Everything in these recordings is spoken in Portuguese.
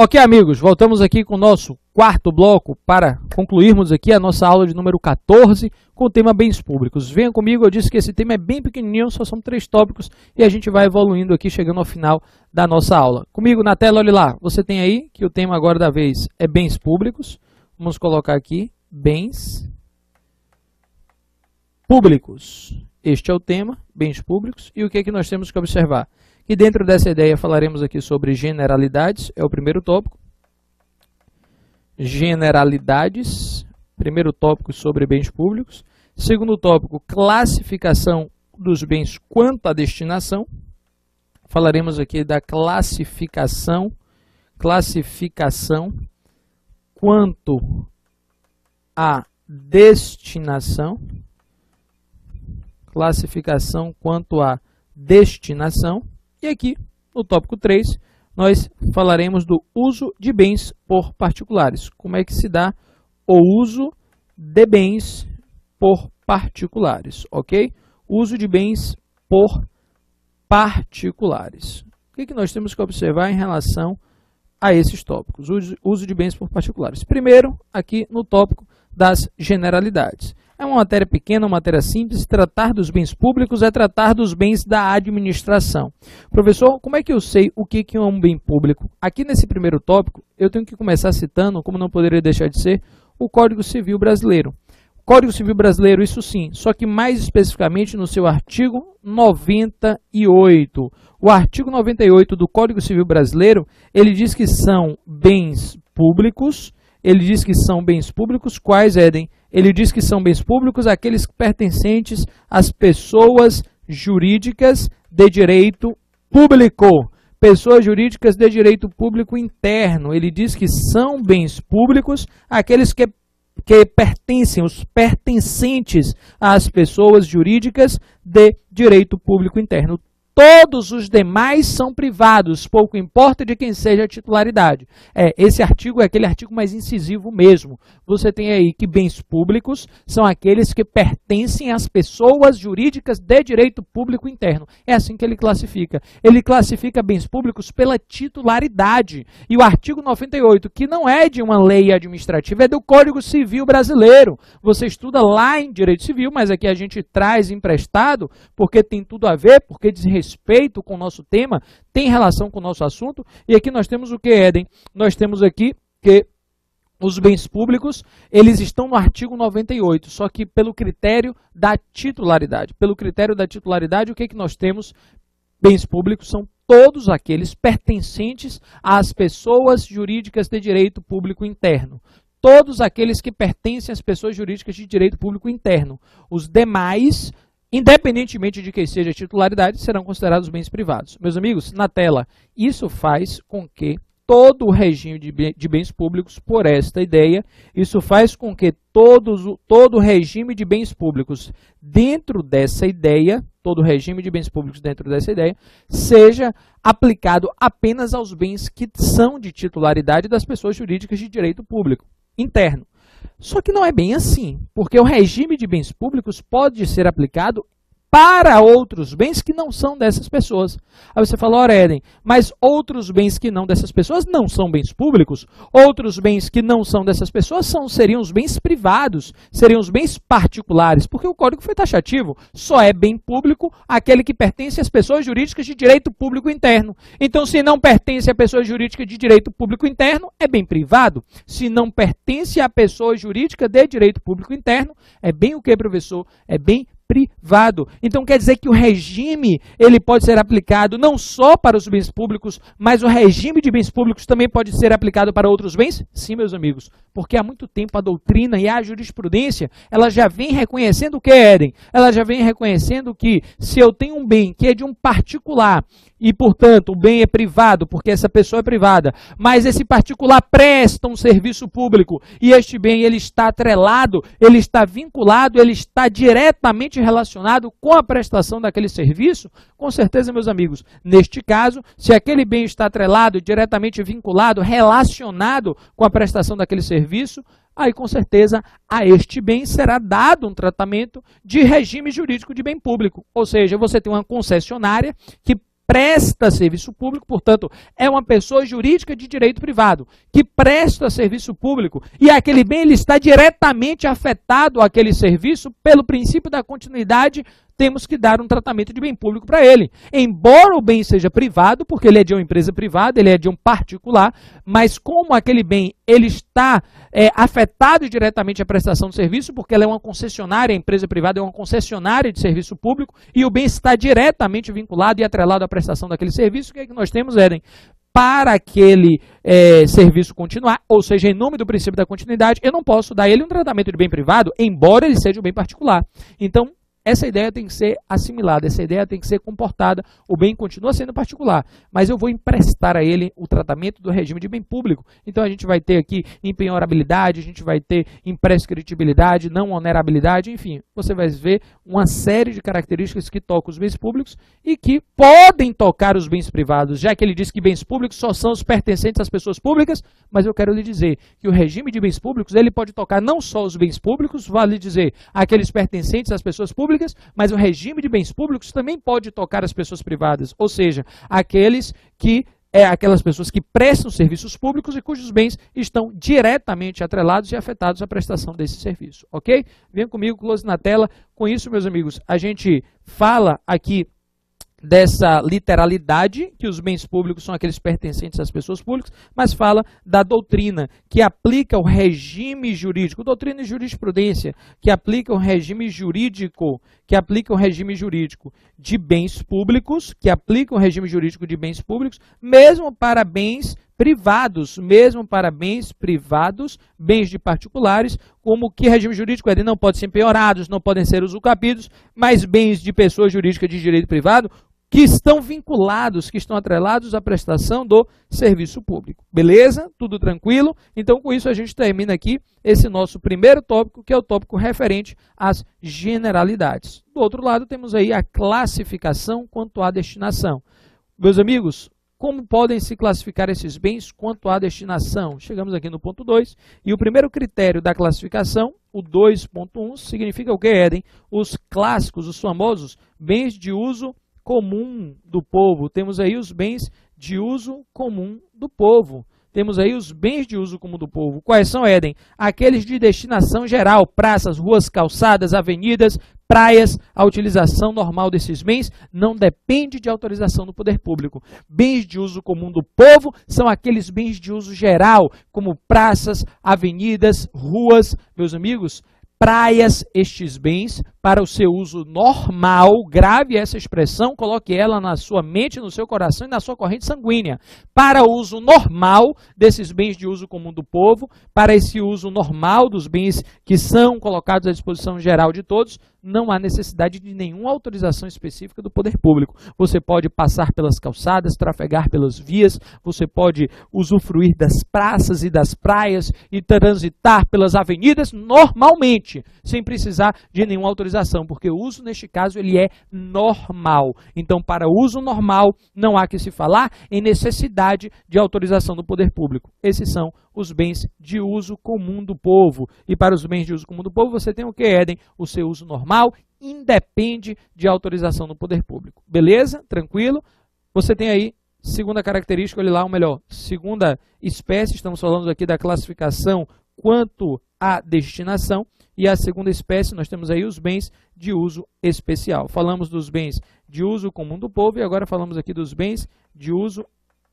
Ok, amigos, voltamos aqui com o nosso quarto bloco para concluirmos aqui a nossa aula de número 14 com o tema bens públicos. Venha comigo, eu disse que esse tema é bem pequenininho, só são 3 tópicos e a gente vai evoluindo aqui, chegando ao final da nossa aula. Comigo na tela, olhe lá, você tem aí que o tema agora da vez é bens públicos. Vamos colocar aqui bens públicos. Este é o tema, bens públicos, e o que é que nós temos que observar? E dentro dessa ideia falaremos aqui sobre generalidades, é o primeiro tópico. Generalidades, primeiro tópico sobre bens públicos. Segundo tópico, classificação dos bens quanto à destinação. Falaremos aqui da classificação quanto à destinação. Classificação quanto à destinação. E aqui, no tópico 3, nós falaremos do uso de bens por particulares. Como é que se dá o uso de bens por particulares, ok? Uso de bens por particulares. O que nós temos que observar em relação a esses tópicos? Uso de bens por particulares. Primeiro, aqui no tópico das generalidades. É uma matéria pequena, uma matéria simples. Tratar dos bens públicos é tratar dos bens da administração. Professor, como é que eu sei o que é um bem público? Aqui nesse primeiro tópico, eu tenho que começar citando, como não poderia deixar de ser, o Código Civil Brasileiro. O Código Civil Brasileiro, isso sim, só que mais especificamente no seu artigo 98. O artigo 98 do Código Civil Brasileiro, ele diz que são bens públicos. Ele diz que são bens públicos quais, Éden? Ele diz que são bens públicos aqueles pertencentes às pessoas jurídicas de direito público. Pessoas jurídicas de direito público interno. Ele diz que são bens públicos aqueles que pertencem, os pertencentes às pessoas jurídicas de direito público interno. Todos os demais são privados, pouco importa de quem seja a titularidade. Esse artigo é aquele artigo mais incisivo mesmo. Você tem aí que bens públicos são aqueles que pertencem às pessoas jurídicas de direito público interno. É assim que ele classifica. Ele classifica bens públicos pela titularidade. E o artigo 98, que não é de uma lei administrativa, é do Código Civil Brasileiro. Você estuda lá em Direito Civil, mas aqui a gente traz emprestado, porque tem tudo a ver, porque diz respeito com o nosso tema, tem relação com o nosso assunto. E aqui nós temos o que, Éden? Nós temos aqui que os bens públicos, eles estão no artigo 98, só que pelo critério da titularidade. Pelo critério da titularidade, o que nós temos? Bens públicos são todos aqueles pertencentes às pessoas jurídicas de direito público interno. Todos aqueles que pertencem às pessoas jurídicas de direito público interno. Os demais, independentemente de quem seja a titularidade, serão considerados bens privados. Meus amigos, na tela, isso faz com que todo o regime de bens públicos, por esta ideia, isso faz com que todo o regime de bens públicos dentro dessa ideia, todo o regime de bens públicos dentro dessa ideia, seja aplicado apenas aos bens que são de titularidade das pessoas jurídicas de direito público interno. Só que não é bem assim, porque o regime de bens públicos pode ser aplicado para outros bens que não são dessas pessoas. Aí você fala, ora, Éden, mas outros bens que não dessas pessoas não são bens públicos? Outros bens que não são dessas pessoas seriam os bens privados, seriam os bens particulares, porque o código foi taxativo. Só é bem público aquele que pertence às pessoas jurídicas de direito público interno. Então, se não pertence à pessoa jurídica de direito público interno, é bem privado. Se não pertence à pessoa jurídica de direito público interno, é bem o que, professor? É bem privado. Então quer dizer que o regime ele pode ser aplicado não só para os bens públicos, mas o regime de bens públicos também pode ser aplicado para outros bens? Sim, meus amigos, porque há muito tempo a doutrina e a jurisprudência, ela já vem reconhecendo o que, Éden? Ela já vem reconhecendo que se eu tenho um bem que é de um particular e, portanto, o bem é privado, porque essa pessoa é privada, mas esse particular presta um serviço público e este bem ele está atrelado, ele está vinculado, ele está diretamente relacionado com a prestação daquele serviço, com certeza, meus amigos, neste caso, se aquele bem está atrelado, diretamente vinculado, relacionado com a prestação daquele serviço, aí com certeza a este bem será dado um tratamento de regime jurídico de bem público. Ou seja, você tem uma concessionária que presta serviço público, portanto, é uma pessoa jurídica de direito privado, que presta serviço público, e aquele bem ele está diretamente afetado àquele serviço pelo princípio da continuidade, temos que dar um tratamento de bem público para ele. Embora o bem seja privado, porque ele é de uma empresa privada, ele é de um particular, mas como aquele bem ele está afetado diretamente à prestação de serviço, porque ela é uma concessionária, a empresa privada é uma concessionária de serviço público, e o bem está diretamente vinculado e atrelado à prestação daquele serviço, o que é que nós temos, Éden? Para aquele serviço continuar, ou seja, em nome do princípio da continuidade, eu não posso dar a ele um tratamento de bem privado, embora ele seja um bem particular. Então, essa ideia tem que ser assimilada, essa ideia tem que ser comportada. O bem continua sendo particular, mas eu vou emprestar a ele o tratamento do regime de bem público. Então a gente vai ter aqui impenhorabilidade, a gente vai ter imprescritibilidade, não onerabilidade, enfim, você vai ver uma série de características que tocam os bens públicos e que podem tocar os bens privados, já que ele diz que bens públicos só são os pertencentes às pessoas públicas, mas eu quero lhe dizer que o regime de bens públicos ele pode tocar não só os bens públicos, vale dizer, aqueles pertencentes às pessoas públicas, mas o regime de bens públicos também pode tocar as pessoas privadas, ou seja, aquelas pessoas que prestam serviços públicos e cujos bens estão diretamente atrelados e afetados à prestação desse serviço, ok? Venha comigo, close na tela. Com isso, meus amigos, a gente fala aqui dessa literalidade, que os bens públicos são aqueles pertencentes às pessoas públicas, mas fala da doutrina, que aplica o regime jurídico, doutrina e jurisprudência, que aplica o regime jurídico, de bens públicos, mesmo para bens privados, bens de particulares, como que regime jurídico ele não pode ser empenhorados, não podem ser usucapidos, mas bens de pessoa jurídica de direito privado que estão vinculados, que estão atrelados à prestação do serviço público. Beleza? Tudo tranquilo? Então, com isso, a gente termina aqui esse nosso primeiro tópico, que é o tópico referente às generalidades. Do outro lado, temos aí a classificação quanto à destinação. Meus amigos, como podem se classificar esses bens quanto à destinação? Chegamos aqui no ponto 2, e o primeiro critério da classificação, o 2.1, significa o que, Éden? Os clássicos, os famosos bens de uso comum do povo. Temos aí os bens de uso comum do povo. Quais são, Éden? Aqueles de destinação geral, praças, ruas, calçadas, avenidas, praias. A utilização normal desses bens não depende de autorização do poder público. Bens de uso comum do povo são aqueles bens de uso geral, como praças, avenidas, ruas. Meus amigos, praias, estes bens, para o seu uso normal, grave essa expressão, coloque ela na sua mente, no seu coração e na sua corrente sanguínea. Para o uso normal desses bens de uso comum do povo, para esse uso normal dos bens que são colocados à disposição geral de todos, não há necessidade de nenhuma autorização específica do poder público. Você pode passar pelas calçadas, trafegar pelas vias, você pode usufruir das praças e das praias e transitar pelas avenidas normalmente, sem precisar de nenhuma autorização, porque o uso neste caso ele é normal. Então, para uso normal, não há que se falar em necessidade de autorização do poder público. Esses são os bens de uso comum do povo. E para os bens de uso comum do povo, você tem o que, Éden? O seu uso normal independe de autorização do poder público. Beleza? Tranquilo? Você tem aí segunda característica, olha lá, ou melhor, segunda espécie, estamos falando aqui da classificação quanto à destinação, e a segunda espécie nós temos aí os bens de uso especial. Falamos dos bens de uso comum do povo e agora falamos aqui dos bens de uso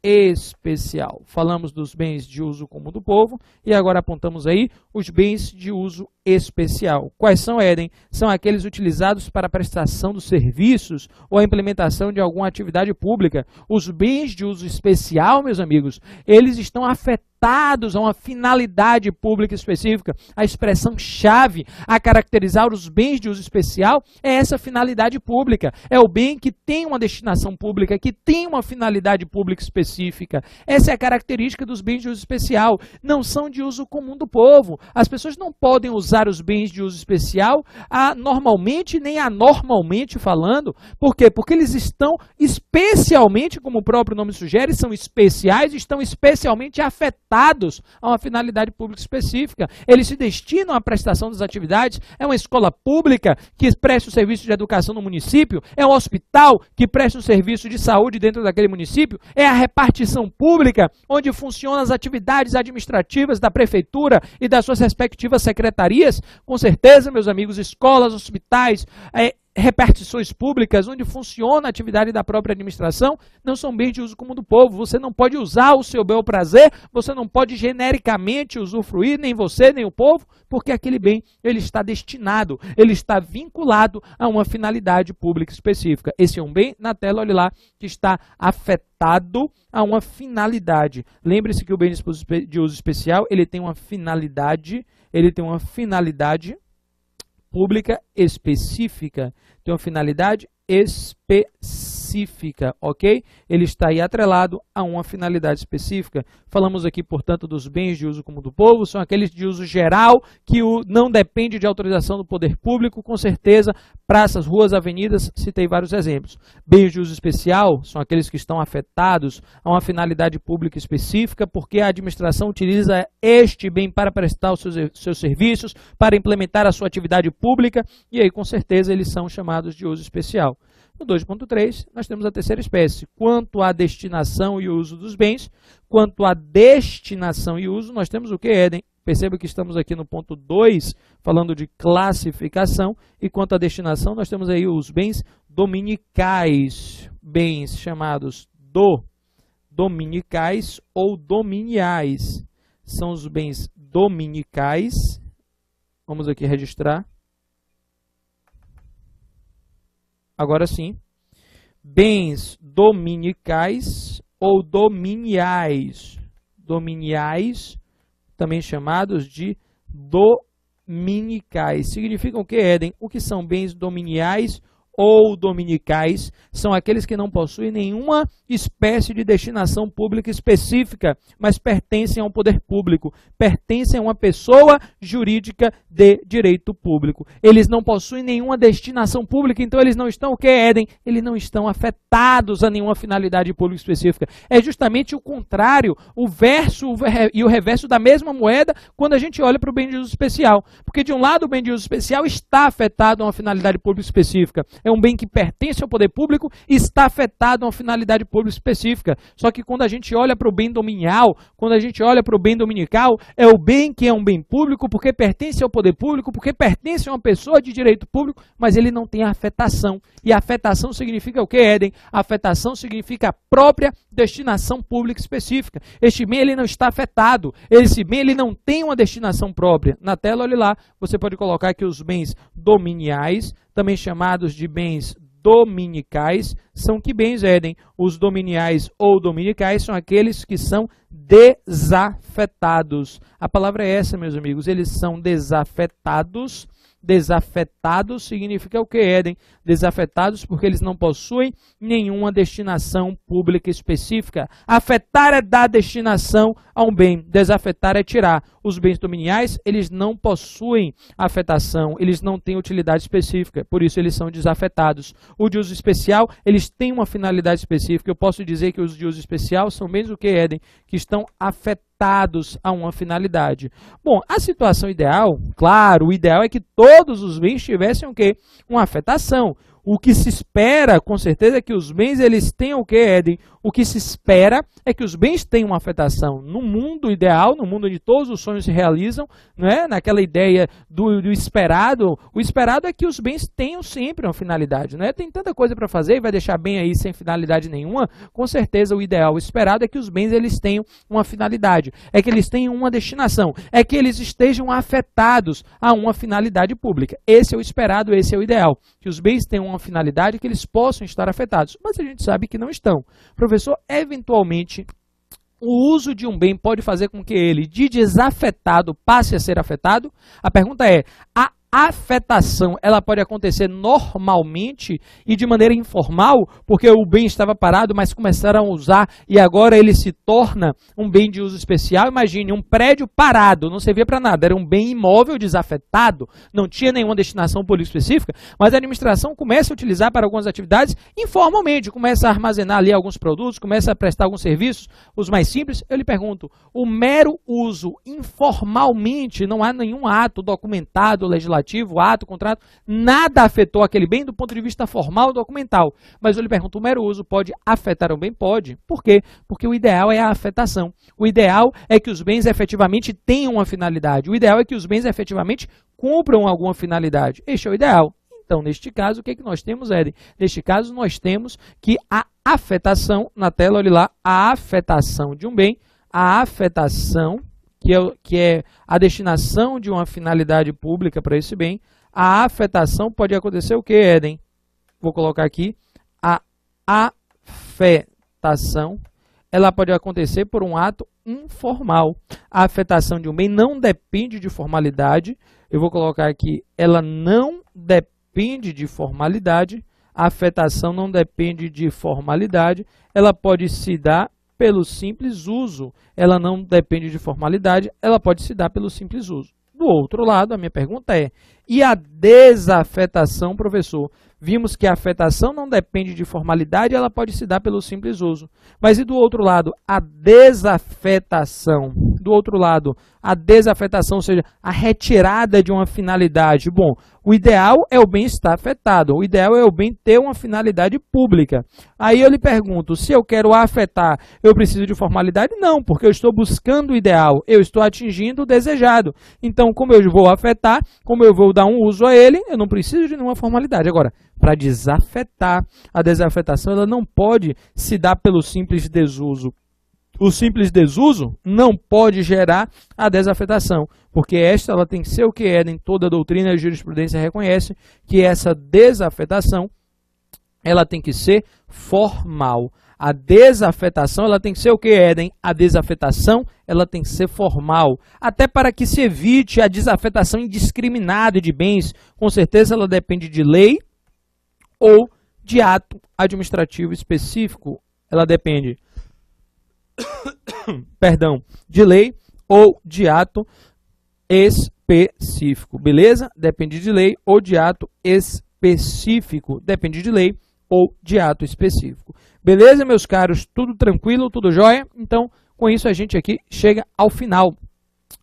especial. Falamos dos bens de uso comum do povo e agora apontamos aí os bens de uso especial. Quais são, Éden? São aqueles utilizados para a prestação dos serviços ou a implementação de alguma atividade pública. Os bens de uso especial, meus amigos, eles estão afetados a uma finalidade pública específica. A expressão-chave a caracterizar os bens de uso especial é essa finalidade pública. É o bem que tem uma destinação pública, que tem uma finalidade pública específica. Essa é a característica dos bens de uso especial. Não são de uso comum do povo. As pessoas não podem usar os bens de uso especial normalmente nem anormalmente falando. Por quê? Porque eles estão especialmente, como o próprio nome sugere, são especiais, estão especialmente afetados afetados a uma finalidade pública específica. Eles se destinam à prestação das atividades. É uma escola pública que presta o serviço de educação no município, é um hospital que presta um serviço de saúde dentro daquele município, é a repartição pública, onde funcionam as atividades administrativas da prefeitura e das suas respectivas secretarias. Com certeza, meus amigos, escolas, hospitais, repartições públicas, onde funciona a atividade da própria administração, não são bens de uso comum do povo. Você não pode usar o seu bel prazer, você não pode genericamente usufruir, nem você, nem o povo, porque aquele bem ele está destinado, ele está vinculado a uma finalidade pública específica. Esse é um bem, na tela, olhe lá, que está afetado a uma finalidade. Lembre-se que o bem de uso especial, ele tem uma finalidade pública específica, tem uma finalidade específica, ok? Ele está aí atrelado a uma finalidade específica. Falamos aqui, portanto, dos bens de uso comum do povo, são aqueles de uso geral, que não depende de autorização do poder público, com certeza, praças, ruas, avenidas, citei vários exemplos. Bens de uso especial são aqueles que estão afetados a uma finalidade pública específica, porque a administração utiliza este bem para prestar os seus serviços, para implementar a sua atividade pública, e aí, com certeza, eles são chamados de uso especial. No 2.3, nós temos a terceira espécie. Quanto à destinação e uso dos bens, quanto à destinação e uso, nós temos o que, Éden? Perceba que estamos aqui no ponto 2, falando de classificação, e quanto à destinação, nós temos aí os bens dominicais, bens chamados dominicais ou dominiais. São os bens dominicais, vamos aqui registrar. Agora sim, bens dominicais ou dominiais, também chamados de dominicais. Significam o que, Éden? O que são bens dominiais ou dominicais? São aqueles que não possuem nenhuma espécie de destinação pública específica, mas pertencem a um poder público, pertencem a uma pessoa jurídica de direito público. Eles não possuem nenhuma destinação pública, então eles não estão o que, Éden? Eles não estão afetados a nenhuma finalidade pública específica. É justamente o contrário, o verso e o reverso da mesma moeda quando a gente olha para o bem de uso especial. Porque de um lado o bem de uso especial está afetado a uma finalidade pública específica. É um bem que pertence ao poder público e está afetado a uma finalidade pública específica. Só que quando a gente olha para o bem dominial, quando a gente olha para o bem dominical, é o bem que é um bem público porque pertence ao poder público, porque pertence a uma pessoa de direito público, mas ele não tem afetação. E a afetação significa o que, Éden? A afetação significa a própria destinação pública específica. Este bem ele não está afetado, esse bem ele não tem uma destinação própria. Na tela, olhe lá, você pode colocar aqui os bens dominiais, também chamados de bens dominicais. São que bens, Éden? Os dominiais ou dominicais são aqueles que são desafetados. A palavra é essa, meus amigos, eles são desafetados. Desafetados significa o que, Éden? Desafetados porque eles não possuem nenhuma destinação pública específica. Afetar é dar destinação a um bem, desafetar é tirar. Os bens dominiais, eles não possuem afetação, eles não têm utilidade específica, por isso eles são desafetados. O de uso especial, eles têm uma finalidade específica. Eu posso dizer que os de uso especial são bens o que, Éden? Que estão afetados a uma finalidade. Bom, a situação ideal, claro, o ideal é que todos os bens tivessem o quê? Uma afetação. O que se espera, com certeza, é que os bens eles tenham o que, Éden? O que se espera é que os bens tenham uma afetação. No mundo ideal, no mundo onde todos os sonhos se realizam, não é? Naquela ideia do esperado, o esperado é que os bens tenham sempre uma finalidade. Não é? Tem tanta coisa para fazer e vai deixar bem aí sem finalidade nenhuma. Com certeza, o ideal, o esperado é que os bens eles tenham uma finalidade, é que eles tenham uma destinação, é que eles estejam afetados a uma finalidade pública. Esse é o esperado, esse é o ideal. Que os bens tenham uma finalidade, que eles possam estar afetados. Mas a gente sabe que não estão. Professor, eventualmente, o uso de um bem pode fazer com que ele, de desafetado, passe a ser afetado? A pergunta é, a afetação, ela pode acontecer normalmente e de maneira informal, porque o bem estava parado, mas começaram a usar e agora ele se torna um bem de uso especial. Imagine um prédio parado, não servia para nada, era um bem imóvel desafetado, não tinha nenhuma destinação política específica, mas a administração começa a utilizar para algumas atividades informalmente, começa a armazenar ali alguns produtos, começa a prestar alguns serviços, os mais simples. Eu lhe pergunto, o mero uso informalmente, não há nenhum ato documentado, legislativo, ato, contrato, nada afetou aquele bem do ponto de vista formal documental. Mas eu lhe pergunto, o mero uso pode afetar o bem? Pode. Por quê? Porque o ideal é a afetação. O ideal é que os bens efetivamente tenham uma finalidade. O ideal é que os bens efetivamente cumpram alguma finalidade. Este é o ideal. Então, neste caso, o que é que nós temos, Éden? Neste caso, nós temos que a afetação, na tela, olhe lá, a afetação de um bem, a afetação, que é a destinação de uma finalidade pública para esse bem, a afetação pode acontecer o que, Éden? Vou colocar aqui, a afetação, ela pode acontecer por um ato informal. A afetação de um bem não depende de formalidade, eu vou colocar aqui, ela não depende de formalidade, a afetação não depende de formalidade, ela pode se dar pelo simples uso, ela não depende de formalidade, ela pode se dar pelo simples uso. Do outro lado, a minha pergunta é, e a desafetação, professor? Vimos que a afetação não depende de formalidade, ela pode se dar pelo simples uso. Mas e do outro lado, a desafetação? Do outro lado, a desafetação, ou seja, a retirada de uma finalidade. Bom, o ideal é o bem estar afetado, o ideal é o bem ter uma finalidade pública. Aí eu lhe pergunto, se eu quero afetar, eu preciso de formalidade? Não, porque eu estou buscando o ideal, eu estou atingindo o desejado. Então, como eu vou afetar, como eu vou dar um uso a ele, eu não preciso de nenhuma formalidade. Agora, para desafetar, a desafetação ela não pode se dar pelo simples desuso. O simples desuso não pode gerar a desafetação, porque ela tem que ser o que é, em toda a doutrina e a jurisprudência reconhece que essa desafetação ela tem que ser formal. A desafetação ela tem que ser o que, Éden? A desafetação ela tem que ser formal, até para que se evite a desafetação indiscriminada de bens. Com certeza ela depende de lei ou de ato administrativo específico. Ela depende de lei ou de ato específico, beleza? Depende de lei ou de ato específico, depende de lei ou de ato específico. Beleza, meus caros? Tudo tranquilo, tudo jóia? Então, com isso a gente aqui chega ao final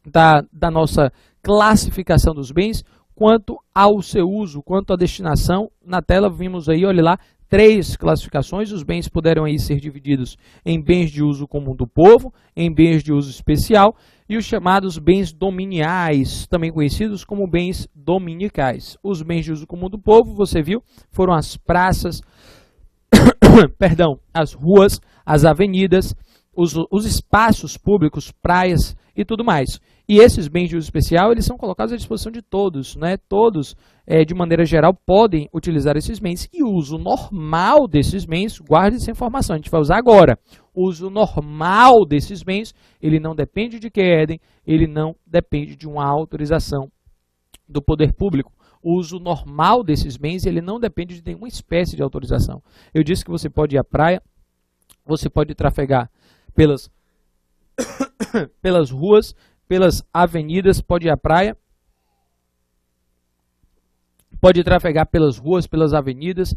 da nossa classificação dos bens quanto ao seu uso, quanto à destinação. Na tela vimos aí, olha lá, 3 classificações. Os bens puderam aí ser divididos em bens de uso comum do povo, em bens de uso especial e os chamados bens dominiais, também conhecidos como bens dominicais. Os bens de uso comum do povo, você viu, foram as praças, as ruas, as avenidas, os espaços públicos, praias e tudo mais. E esses bens de uso especial, eles são colocados à disposição de todos, né? Todos, de maneira geral, podem utilizar esses bens. E o uso normal desses bens, guarde essa informação, a gente vai usar agora. O uso normal desses bens, ele não depende de que, Éden? Ele não depende de uma autorização do poder público. O uso normal desses bens, ele não depende de nenhuma espécie de autorização. Eu disse que você pode ir à praia, você pode trafegar pelas ruas, pelas avenidas, pode ir à praia, pode trafegar pelas ruas, pelas avenidas,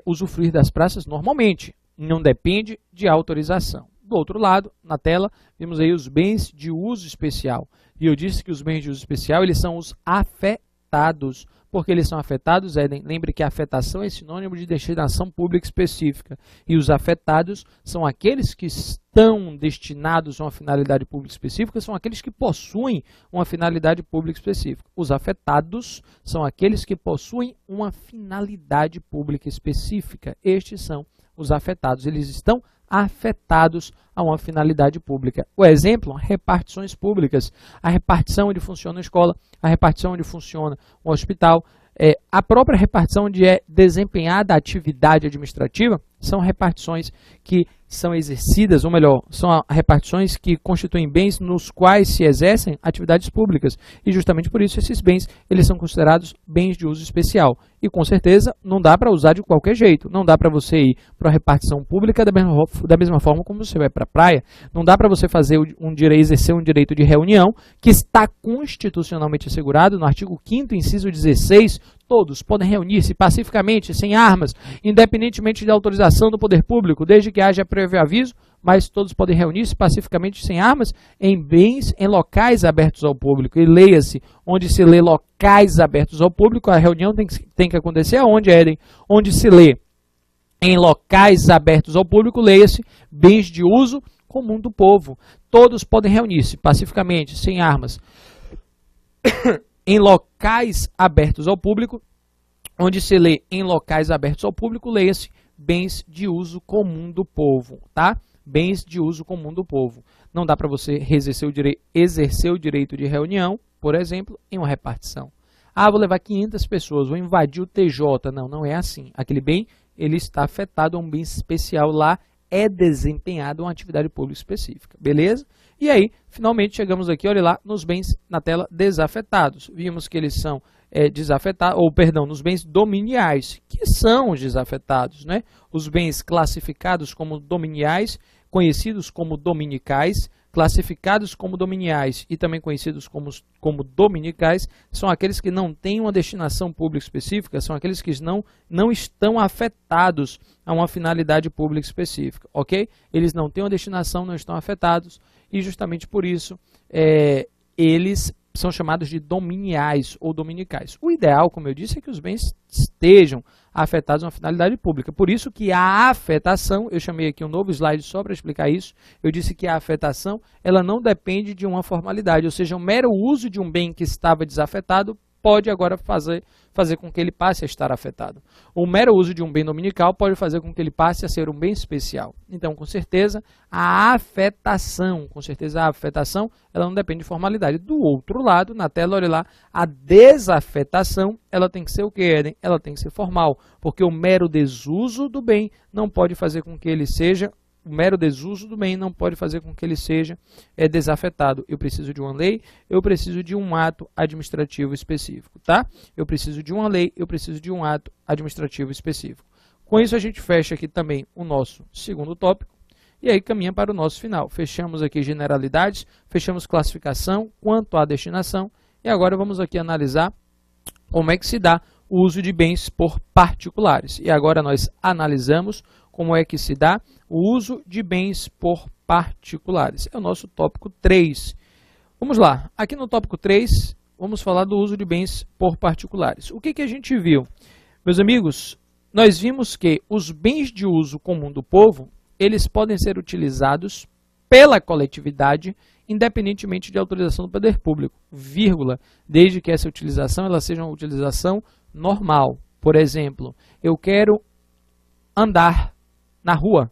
usufruir das praças normalmente, não depende de autorização. Do outro lado, na tela, vimos aí os bens de uso especial. E eu disse que os bens de uso especial, eles são os afetados. Porque eles são afetados, Éden, lembre que a afetação é sinônimo de destinação pública específica. E os afetados são aqueles que estão destinados a uma finalidade pública específica, são aqueles que possuem uma finalidade pública específica. Os afetados são aqueles que possuem uma finalidade pública específica. Estes são os afetados. Eles estão afetados a uma finalidade pública. O exemplo, repartições públicas, a repartição onde funciona a escola, a repartição onde funciona o hospital, a própria repartição onde é desempenhada a atividade administrativa, são repartições que são exercidas, ou melhor, são repartições que constituem bens nos quais se exercem atividades públicas. E justamente por isso esses bens, eles são considerados bens de uso especial. E com certeza não dá para usar de qualquer jeito. Não dá para você ir para uma repartição pública da mesma forma como você vai para a praia. Não dá para você fazer exercer um direito de reunião que está constitucionalmente assegurado no artigo 5º, inciso 16. Todos podem reunir-se pacificamente, sem armas, independentemente de autorização do poder público, desde que haja prévio aviso, mas todos podem reunir-se pacificamente, sem armas, em bens, em locais abertos ao público. E leia-se, onde se lê locais abertos ao público, a reunião tem que acontecer aonde, Éden? Onde se lê em locais abertos ao público, leia-se bens de uso comum do povo. Todos podem reunir-se pacificamente, sem armas, em locais abertos ao público, onde se lê em locais abertos ao público, leia-se bens de uso comum do povo, tá? Bens de uso comum do povo. Não dá para você exercer o direito de reunião, por exemplo, em uma repartição. Ah, vou levar 500 pessoas, vou invadir o TJ. Não, não é assim. Aquele bem, ele está afetado a um bem especial lá, é desempenhado uma atividade pública específica, beleza? E aí, finalmente, chegamos aqui, olha lá, nos bens na tela desafetados. Vimos que eles são desafetados, nos bens dominiais, que são os desafetados, né? Os bens classificados como dominiais, conhecidos como dominicais, classificados como dominiais e também conhecidos como dominicais, são aqueles que não têm uma destinação pública específica, são aqueles que não estão afetados a uma finalidade pública específica, ok? Eles não têm uma destinação, não estão afetados e justamente por isso eles são chamados de dominiais ou dominicais. O ideal, como eu disse, é que os bens estejam afetados a uma finalidade pública. Por isso que a afetação, eu chamei aqui um novo slide só para explicar isso, eu disse que a afetação ela não depende de uma formalidade, ou seja, o mero uso de um bem que estava desafetado pode agora fazer com que ele passe a estar afetado. O mero uso de um bem dominical pode fazer com que ele passe a ser um bem especial. Então, com certeza, a afetação, ela não depende de formalidade. Do outro lado, na tela, olha lá, a desafetação, ela tem que ser o quê, Éden? Ela tem que ser formal, porque o mero desuso do bem não pode fazer com que ele seja desafetado. Eu preciso de uma lei, eu preciso de um ato administrativo específico, tá? Eu preciso de uma lei, eu preciso de um ato administrativo específico. Com isso a gente fecha aqui também o nosso segundo tópico e aí caminha para o nosso final. Fechamos aqui generalidades, fechamos classificação quanto à destinação e agora vamos aqui analisar como é que se dá o uso de bens por particulares. E agora nós analisamos como é que se dá o uso de bens por particulares. É o nosso tópico 3. Vamos lá. Aqui no tópico 3, vamos falar do uso de bens por particulares. O que a gente viu? Meus amigos, nós vimos que os bens de uso comum do povo, eles podem ser utilizados pela coletividade, independentemente de autorização do poder público, vírgula, desde que essa utilização ela seja uma utilização normal. Por exemplo, eu quero andar na rua.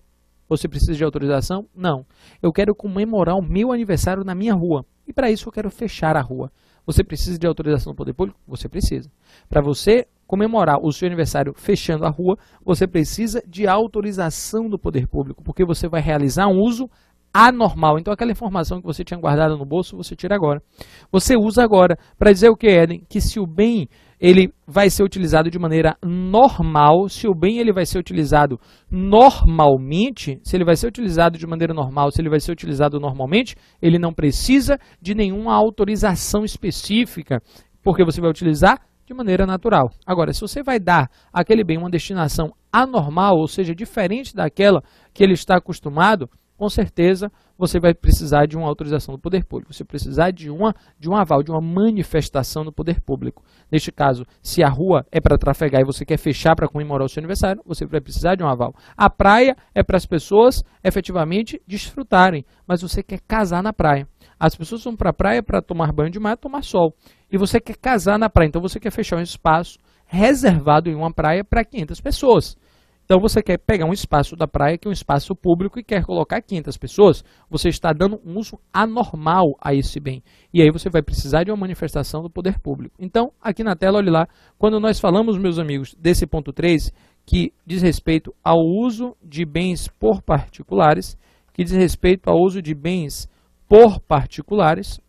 Você precisa de autorização? Não. Eu quero comemorar o meu aniversário na minha rua. E para isso eu quero fechar a rua. Você precisa de autorização do poder público? Você precisa. Para você comemorar o seu aniversário fechando a rua, você precisa de autorização do poder público, porque você vai realizar um uso anormal. Então aquela informação que você tinha guardado no bolso, você tira agora. Você usa agora para dizer o que, Éden? Que se o bem ele vai ser utilizado de maneira normal, se o bem ele vai ser utilizado normalmente, se ele vai ser utilizado de maneira normal, se ele vai ser utilizado normalmente, ele não precisa de nenhuma autorização específica, porque você vai utilizar de maneira natural. Agora, se você vai dar àquele bem uma destinação anormal, ou seja, diferente daquela que ele está acostumado, com certeza você vai precisar de uma autorização do poder público, você vai precisar de um aval, de uma manifestação do poder público. Neste caso, se a rua é para trafegar e você quer fechar para comemorar o seu aniversário, você vai precisar de um aval. A praia é para as pessoas efetivamente desfrutarem, mas você quer casar na praia. As pessoas vão para a praia para tomar banho de mar, tomar sol. E você quer casar na praia, então você quer fechar um espaço reservado em uma praia para 500 pessoas. Então você quer pegar um espaço da praia, que é um espaço público, e quer colocar 500 pessoas, você está dando um uso anormal a esse bem. E aí você vai precisar de uma manifestação do poder público. Então, aqui na tela, olhe lá, quando nós falamos, meus amigos, desse ponto 3, que diz respeito ao uso de bens por particulares, que diz respeito ao uso de bens por particulares,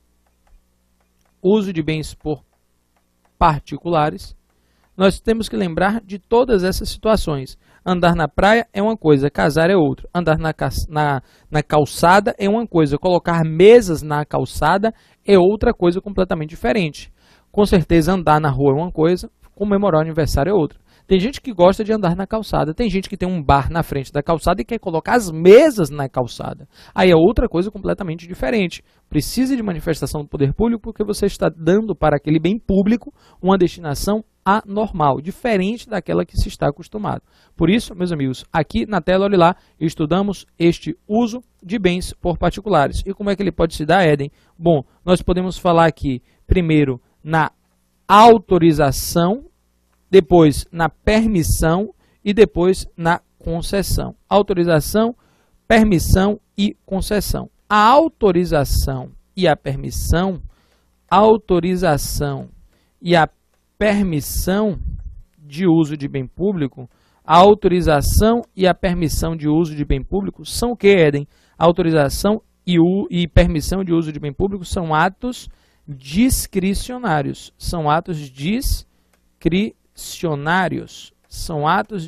uso de bens por particulares, nós temos que lembrar de todas essas situações. Andar na praia é uma coisa, casar é outra. Andar na calçada é uma coisa, colocar mesas na calçada é outra coisa completamente diferente. Com certeza andar na rua é uma coisa, comemorar o aniversário é outra. Tem gente que gosta de andar na calçada, tem gente que tem um bar na frente da calçada e quer colocar as mesas na calçada. Aí é outra coisa completamente diferente. Precisa de manifestação do poder público porque você está dando para aquele bem público uma destinação anormal, diferente daquela que se está acostumado. Por isso, meus amigos, aqui na tela, olhe lá, estudamos este uso de bens por particulares. E como é que ele pode se dar, Éden? Bom, nós podemos falar aqui, primeiro, na autorização, depois na permissão e depois na concessão. Autorização, permissão e concessão. A autorização e a permissão, de uso de bem público, a autorização e a permissão de uso de bem público são o que, Éden? A autorização e permissão de uso de bem público são atos discricionários. São atos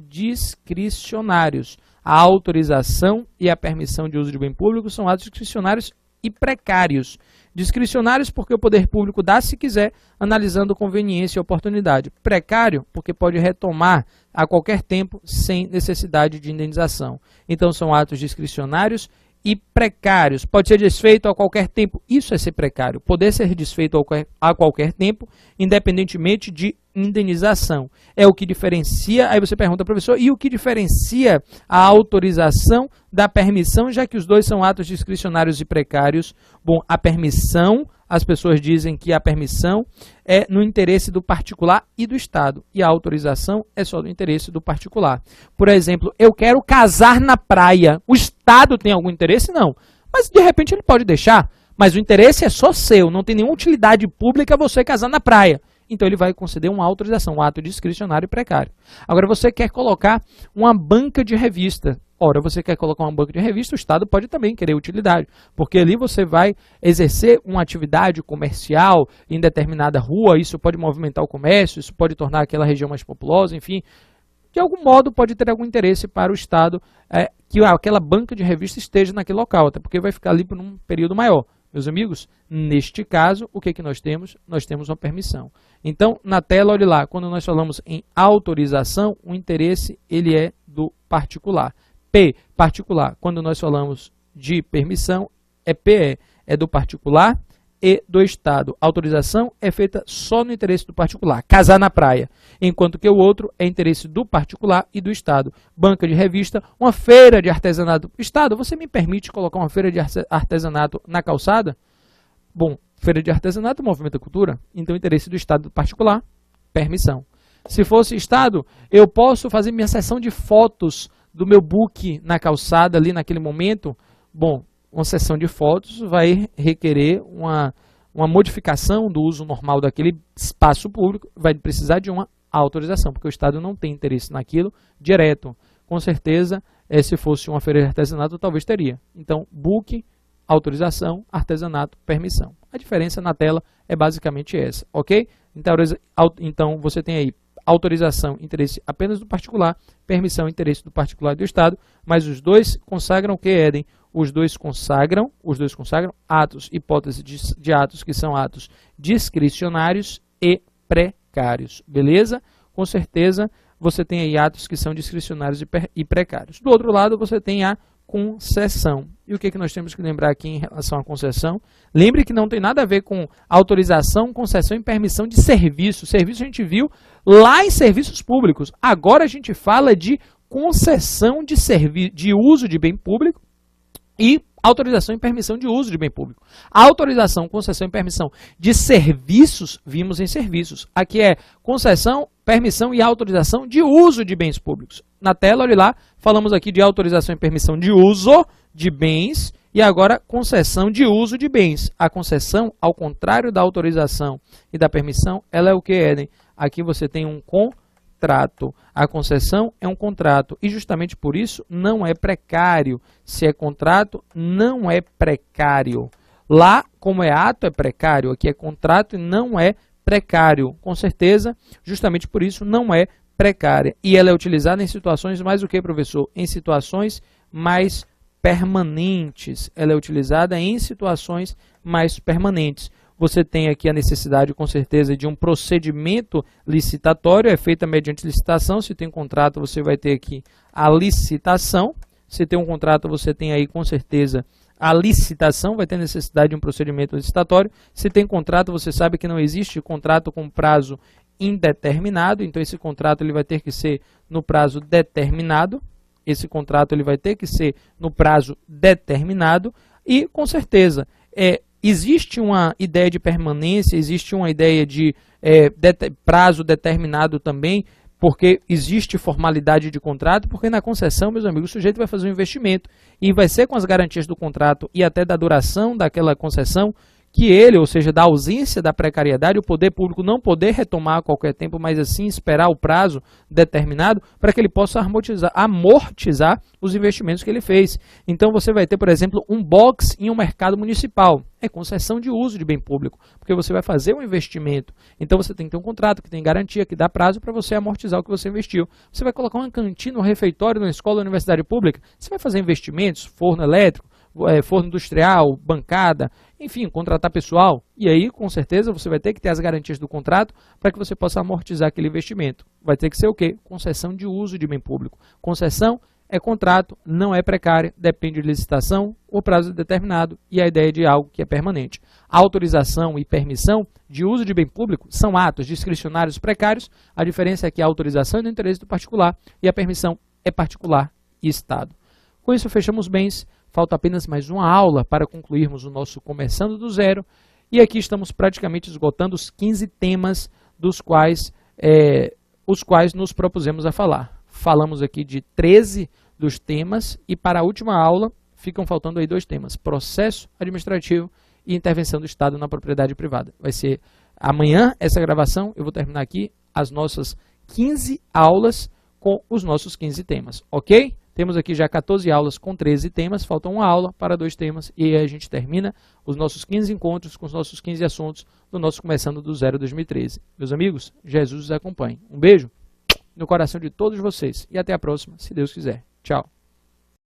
discricionários. A autorização e a permissão de uso de bem público são atos discricionários e precários. Discricionários porque o poder público dá se quiser, analisando conveniência e oportunidade. Precário porque pode retomar a qualquer tempo sem necessidade de indenização. Então são atos discricionários e precários. Pode ser desfeito a qualquer tempo. Isso é ser precário. Poder ser desfeito a qualquer tempo, independentemente de indenização. É o que diferencia, aí você pergunta, professor, e o que diferencia a autorização da permissão, já que os dois são atos discricionários e precários? Bom, a permissão, as pessoas dizem que a permissão é no interesse do particular e do Estado, e a autorização é só do interesse do particular. Por exemplo, eu quero casar na praia. O Estado tem algum interesse? Não. Mas de repente ele pode deixar, mas o interesse é só seu, não tem nenhuma utilidade pública você casar na praia. Então ele vai conceder uma autorização, um ato discricionário e precário. Agora você quer colocar uma banca de revista. Ora, você quer colocar uma banca de revista, o Estado pode também querer utilidade, porque ali você vai exercer uma atividade comercial em determinada rua, isso pode movimentar o comércio, isso pode tornar aquela região mais populosa, enfim. De algum modo pode ter algum interesse para o Estado que aquela banca de revista esteja naquele local, até porque vai ficar ali por um período maior. Meus amigos, neste caso, o que nós temos? Nós temos uma permissão. Então, na tela, olhe lá, quando nós falamos em autorização, o interesse ele é do particular. P, particular. Quando nós falamos de permissão, é PE, é do particular e do Estado. Autorização é feita só no interesse do particular, casar na praia, enquanto que o outro é interesse do particular e do Estado. Banca de revista, uma feira de artesanato. Estado, você me permite colocar uma feira de artesanato na calçada? Bom, feira de artesanato movimenta a cultura, então interesse do Estado e do particular, permissão. Se fosse Estado, eu posso fazer minha sessão de fotos do meu book na calçada ali naquele momento. Bom, uma sessão de fotos vai requerer uma modificação do uso normal daquele espaço público, vai precisar de uma autorização, porque o Estado não tem interesse naquilo direto. Com certeza, se fosse uma feira de artesanato, talvez teria. Então, book, autorização, artesanato, permissão. A diferença na tela é basicamente essa, ok? Então, você tem aí autorização, interesse apenas do particular, permissão, interesse do particular e do Estado, mas os dois consagram o que, Éden? Os dois consagram atos, hipótese de atos que são atos discricionários e precários, beleza? Com certeza você tem aí atos que são discricionários e precários. Do outro lado você tem a concessão. E o que nós temos que lembrar aqui em relação à concessão? Lembre que não tem nada a ver com autorização, concessão e permissão de serviço. Serviço a gente viu lá em serviços públicos. Agora a gente fala de concessão de uso de bem público e autorização e permissão de uso de bem público. A autorização, concessão e permissão de serviços, vimos em serviços. Aqui é concessão, permissão e autorização de uso de bens públicos. Na tela, olha lá, falamos aqui de autorização e permissão de uso de bens e agora concessão de uso de bens. A concessão, ao contrário da autorização e da permissão, ela é o que, Éden? Aqui você tem um contrato. contrato. A concessão é um contrato e justamente por isso não é precário. Se é contrato, não é precário. Lá, como é ato, é precário. Aqui é contrato e não é precário. Com certeza, justamente por isso não é precária. E ela é utilizada em situações mais o que, professor? Em situações mais permanentes. Ela é utilizada em situações mais permanentes. Você tem aqui a necessidade, com certeza, de um procedimento licitatório, é feita mediante licitação. Se tem contrato, você vai ter aqui a licitação. Se tem um contrato, você tem aí, com certeza, a licitação, vai ter necessidade de um procedimento licitatório. Se tem contrato, você sabe que não existe contrato com prazo indeterminado, então esse contrato ele vai ter que ser no prazo determinado. Esse contrato ele vai ter que ser no prazo determinado e, com certeza, existe uma ideia de permanência, existe uma ideia de prazo determinado também, porque existe formalidade de contrato, porque na concessão, meus amigos, o sujeito vai fazer um investimento e vai ser com as garantias do contrato e até da duração daquela concessão que ele, ou seja, da ausência da precariedade, o poder público não poder retomar a qualquer tempo, mas assim esperar o prazo determinado para que ele possa amortizar os investimentos que ele fez. Então você vai ter, por exemplo, um box em um mercado municipal. É concessão de uso de bem público, porque você vai fazer um investimento. Então você tem que ter um contrato que tem garantia, que dá prazo para você amortizar o que você investiu. Você vai colocar uma cantina, um refeitório na escola ou universidade pública, você vai fazer investimentos, forno elétrico, forno industrial, bancada, enfim, contratar pessoal. E aí, com certeza, você vai ter que ter as garantias do contrato para que você possa amortizar aquele investimento. Vai ter que ser o quê? Concessão de uso de bem público. Concessão é contrato, não é precária, depende de licitação, o prazo é determinado e a ideia de algo que é permanente. A autorização e permissão de uso de bem público são atos discricionários precários. A diferença é que a autorização é do interesse do particular e a permissão é particular e Estado. Com isso, fechamos bens. Falta apenas mais uma aula para concluirmos o nosso Começando do Zero. E aqui estamos praticamente esgotando os 15 temas dos quais, os quais nos propusemos a falar. Falamos aqui de 13 dos temas e para a última aula ficam faltando aí 2 temas. Processo administrativo e intervenção do Estado na propriedade privada. Vai ser amanhã essa gravação. Eu vou terminar aqui as nossas 15 aulas com os nossos 15 temas, ok? Temos aqui já 14 aulas com 13 temas, falta uma aula para 2 temas e aí a gente termina os nossos 15 encontros com os nossos 15 assuntos do nosso Começando do Zero 2013. Meus amigos, Jesus os acompanhe. Um beijo no coração de todos vocês e até a próxima, se Deus quiser. Tchau.